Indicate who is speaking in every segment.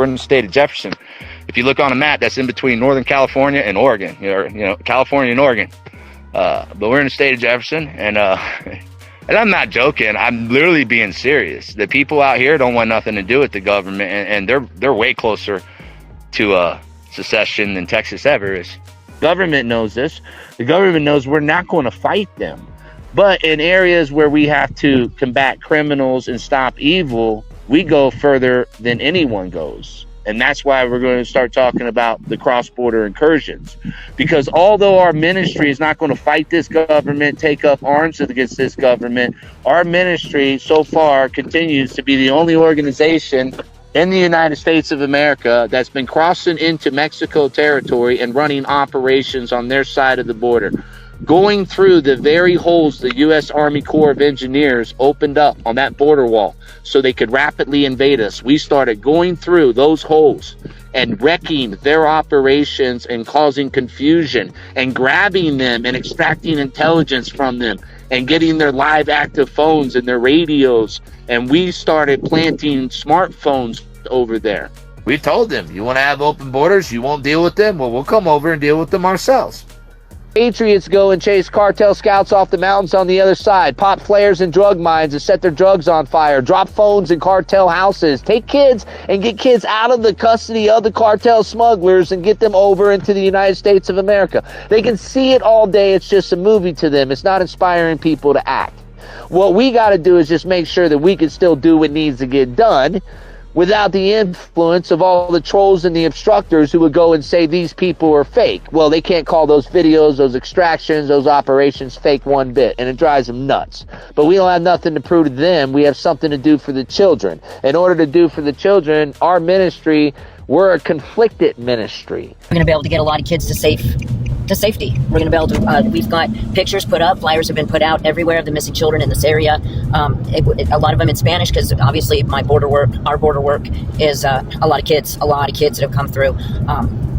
Speaker 1: we're in the state of Jefferson. If you look on a map, that's in between Northern California and Oregon, California and Oregon. But we're in the state of Jefferson, and I'm not joking. I'm literally being serious. The people out here don't want nothing to do with the government, and they're way closer to secession than Texas ever is. Government knows this. The government knows we're not going to fight them. But in areas where we have to combat criminals and stop evil, we go further than anyone goes. And that's why we're going to start talking about the cross-border incursions. Because although our ministry is not going to fight this government, take up arms against this government, our ministry so far continues to be the only organization in the United States of America that's been crossing into Mexico territory and running operations on their side of the border, going through the very holes the U.S. Army Corps of Engineers opened up on that border wall so they could rapidly invade us. We started going through those holes and wrecking their operations and causing confusion and grabbing them and extracting intelligence from them and getting their live active phones and their radios. And we started planting smartphones over there. We told them, you want to have open borders, you won't deal with them? Well, we'll come over and deal with them ourselves. Patriots go and chase cartel scouts off the mountains on the other side, pop flares and drug mines and set their drugs on fire, drop phones in cartel houses, take kids and get kids out of the custody of the cartel smugglers and get them over into the United States of America. They can see it all day. It's just a movie to them. It's not inspiring people to act. What we got to do is just make sure that we can still do what needs to get done without the influence of all the trolls and the obstructors who would go and say these people are fake. Well, they can't call those videos, those extractions, those operations fake one bit, and it drives them nuts. But we don't have nothing to prove to them. We have something to do for the children. In order to do for the children, our ministry, we're a conflicted ministry.
Speaker 2: We're going to be able to get a lot of kids to safety. We're going to be able to, we've got pictures put up, flyers have been put out everywhere of the missing children in this area. A lot of them in Spanish, because obviously our border work is a lot of kids that have come through.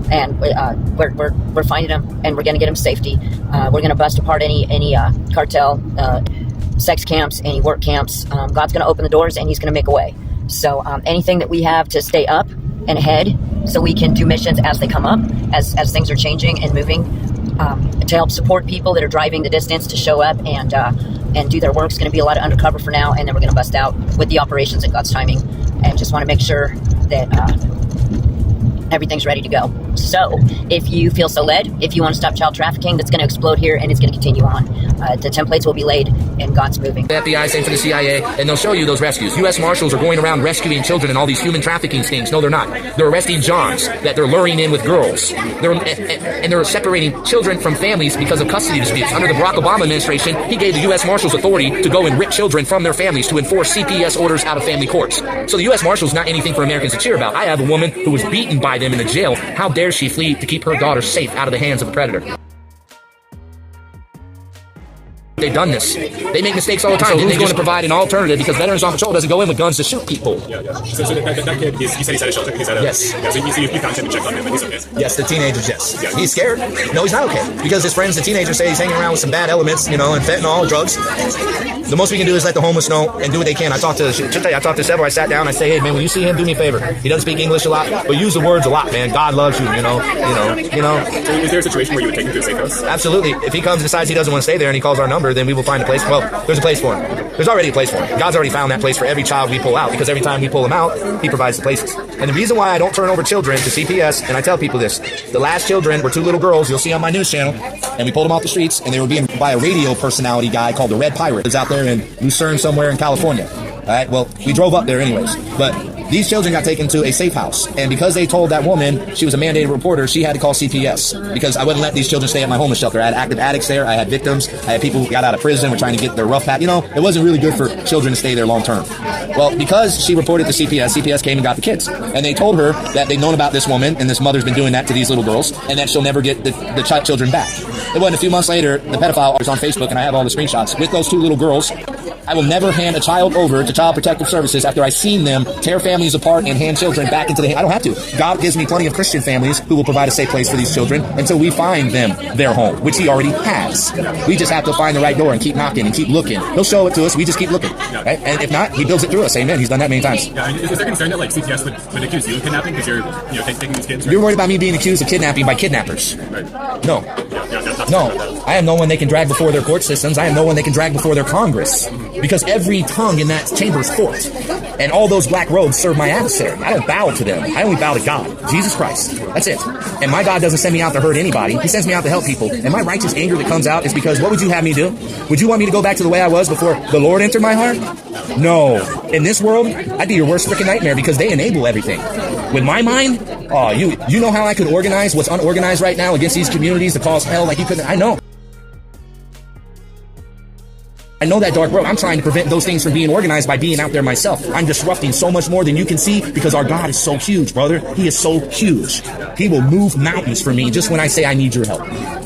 Speaker 2: And we're finding them, and we're going to get them to safety. We're going to bust apart any cartel, sex camps, any work camps. God's going to open the doors, and he's going to make a way. So anything that we have to stay up and ahead so we can do missions as they come up, as things are changing and moving, to help support people that are driving the distance to show up and do their work. It's going to be a lot of undercover for now, and then we're going to bust out with the operations in God's timing, and just want to make sure that everything's ready to go. So if you feel so led, if you want to stop child trafficking, that's going to explode here, and it's going to continue on. The templates will be laid, and God's moving.
Speaker 3: The FBI, same for the CIA, and they'll show you those rescues. U.S. Marshals are going around rescuing children in all these human trafficking stings. No, they're not. They're arresting Johns that they're luring in with girls. They're separating children from families because of custody disputes. Under the Barack Obama administration, he gave the U.S. Marshals authority to go and rip children from their families to enforce CPS orders out of family courts. So the U.S. Marshals not anything for Americans to cheer about. I have a woman who was beaten by them in the jail. How dare she flee to keep her daughter safe out of the hands of a predator? They've done this. They make mistakes all the time. Who's going to provide an alternative? Because Veterans on Patrol doesn't go in with guns to shoot people.
Speaker 4: Yeah. So that kid, you said he's at a shelter. He's at a,
Speaker 3: yes.
Speaker 4: Yeah, so you found him and checked on him, and he's okay.
Speaker 3: Yes, the teenagers, yes. Yeah. He's scared. No, he's not okay. Because his friends, the teenagers, say he's hanging around with some bad elements, and fentanyl, drugs. The most we can do is let the homeless know and do what they can. I talked to several. I sat down. I say, hey, man, when you see him, do me a favor. He doesn't speak English a lot, but use the words a lot, man. God loves you,
Speaker 4: So is there a situation where you would take him to a safe house?
Speaker 3: Absolutely. If he comes and decides he doesn't want to stay there and he calls our number, then we will find a place. Well, there's a place for him. There's already a place for him. God's already found that place for every child we pull out, because every time we pull them out, he provides the places. And the reason why I don't turn over children to CPS, and I tell people this, the last children were two little girls you'll see on my news channel, and we pulled them off the streets, and they were being by a radio personality guy called the Red Pirate. It's out there in Lucerne somewhere in California. All right, well, we drove up there anyways, but these children got taken to a safe house, and because they told that woman she was a mandated reporter, she had to call CPS, because I wouldn't let these children stay at my homeless shelter. I had active addicts there, I had victims, I had people who got out of prison, were trying to get their rough patch. It wasn't really good for children to stay there long term. Well, because she reported to CPS, CPS came and got the kids, and they told her that they'd known about this woman, and this mother's been doing that to these little girls, and that she'll never get the children back. It wasn't a few months later, the pedophile was on Facebook, and I have all the screenshots with those two little girls I will never hand a child over to Child Protective Services after I've seen them tear families apart and hand children back into the hand. I don't have to. God gives me plenty of Christian families who will provide a safe place for these children until we find them their home, which he already has. We just have to find the right door and keep knocking and keep looking. He'll show it to us. We just keep looking. Right? And if not, he builds it through us. Amen. He's done that many times.
Speaker 4: Yeah, is there concern that like CPS would accuse you of kidnapping because you're taking these kids? Right?
Speaker 3: You're worried about me being accused of kidnapping by kidnappers?
Speaker 4: Right.
Speaker 3: No. No. I have no one they can drag before their court systems. I have no one they can drag before their Congress. Because every tongue in that chamber is forked. And all those black robes serve my adversary. I don't bow to them. I only bow to God, Jesus Christ. That's it. And my God doesn't send me out to hurt anybody. He sends me out to help people. And my righteous anger that comes out is because what would you have me do? Would you want me to go back to the way I was before the Lord entered my heart? No. In this world, I'd be your worst freaking nightmare because they enable everything. With my mind, oh, you know how I could organize what's unorganized right now against these communities to cause hell like you couldn't? I know. I know that dark road. I'm trying to prevent those things from being organized by being out there myself. I'm disrupting so much more than you can see because our God is so huge, brother. He is so huge. He will move mountains for me just when I say I need your help.